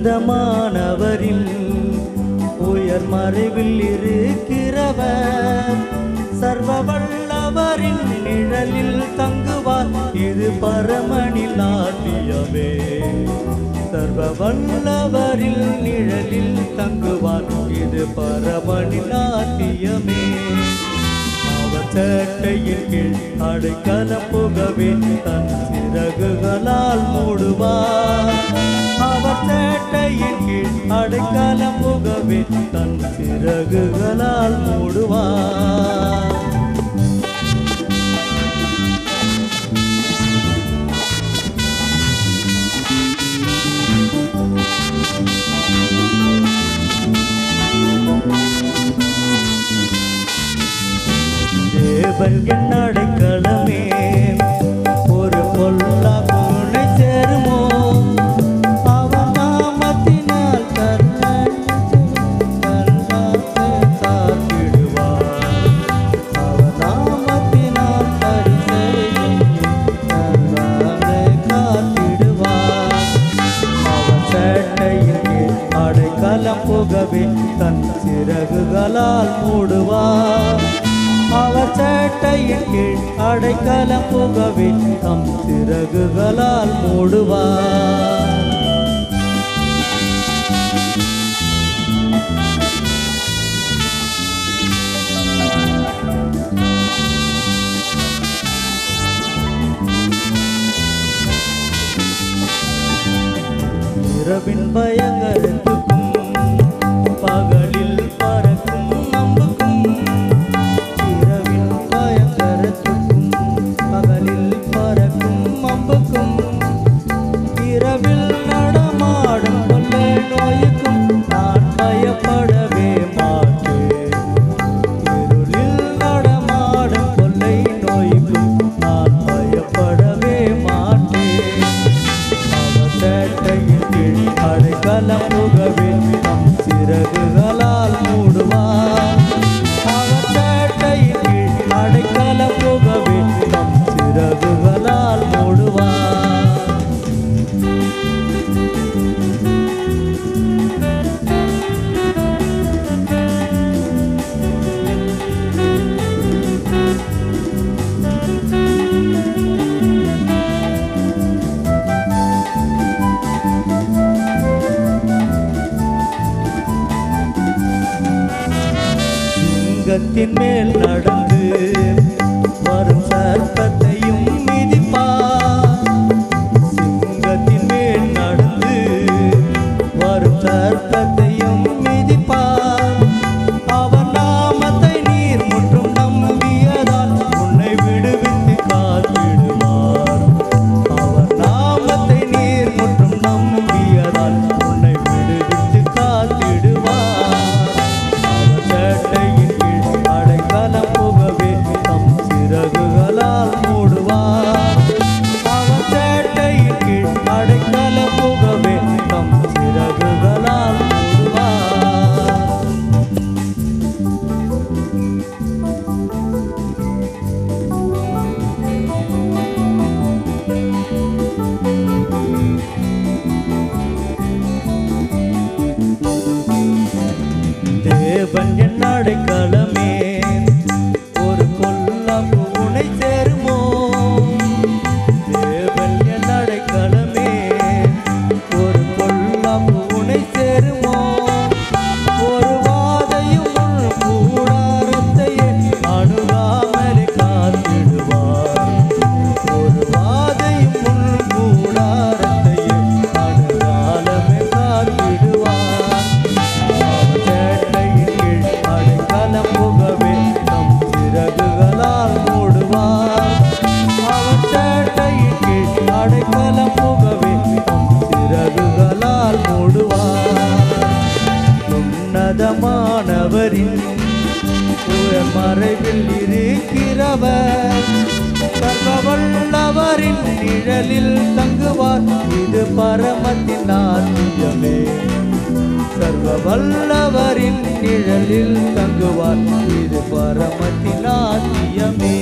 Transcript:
உன்னதமானவரின் உயர் மறைவில் இருக்கிறவர் சர்வ வல்லவரின் நிழலில் தங்குவார். இது பரமனின் நாட்டியமே. சர்வ வல்லவரின் நிழலில் தங்குவார். இது பரமனின் நாட்டியமே. அவர் சேட்டையின் கீழ் அடைக்கலம் புகவே தன் சிறகுகளால் மூடுவார். அவர் சேட்டையின் கீழ் அடைக்கலம் புகவே தன் சிறகுகளால் மூடுவார். தேவன் என் அடைக்கலமே, ஒரு பொல்லா துணை சேருமோ? அவர் நாமத்தினால் காத்திடுவார். அவர் நாமத்தினால் காத்திடுவார். அவர் சேட்டையில் அடைக்கலம் புகவே தன் சிறகுகளால் மூடுவார். அவர் சேட்டையின் கீழ் அடைக்கலம் புகவே தம் சிறகுகளால் மூடுவார். இரவின் பயங்கரத்துக்கும் பகலில் பறக்கும் அம்புக்கும், இரவின் பயங்கரத்துக்கும் பகலில் பறக்கும் அம்புக்கும், இரவில் நடமாடும் கொள்ளை நோய்க்கும் நான் பயப்படவே மாட்டேன். இருளில் நடமாடும் கொள்ளை நோய்க்கும் நான் பயப்படவே மாட்டேன். அவர் சேட்டையின் கீழ் அடைக்கலம் புகவே தம் சிறகுகளால் மூடுவார். அவர் சேட்டையின் கீழ் அடைக்கலம் புகவே தம் சிறகுகளால் மூடுவார். சிங்கத்தின் மேல் நடந்து வரும் சர்ப்பத்தையும் மிதிப்பார். சிங்கத்தின் மேல் நடந்து வரும் சர்ப்பத்தையும் மிதிப்பார். அவர் நாமத்தை நீர் முற்றும் நம்பியதால் உன்னை விடுவித்து காத்திடுவார். அவர் நாமத்தை நீர் முற்றும் நம்பியதால் உன்னை விடுவித்து காத்திடுவார். அவர் சேட்டையின் கீழ் அடைக்கலம் புகவே தம் சிறகுகளால் மூடுவார். அவர் சேட்டையின் கீழ் அடைக்கலம் புகவே தம் சிறகுகளால் வானவரின் மறைவில் இருக்கிறவர் சர்வவல்லவரின் நிழலில் தங்குவார் இது பரமத்தின் ராஜ்யமே சர்வவல்லவரின் நிழலில் தங்குவார் இது பரமத்தின் ராஜ்யமே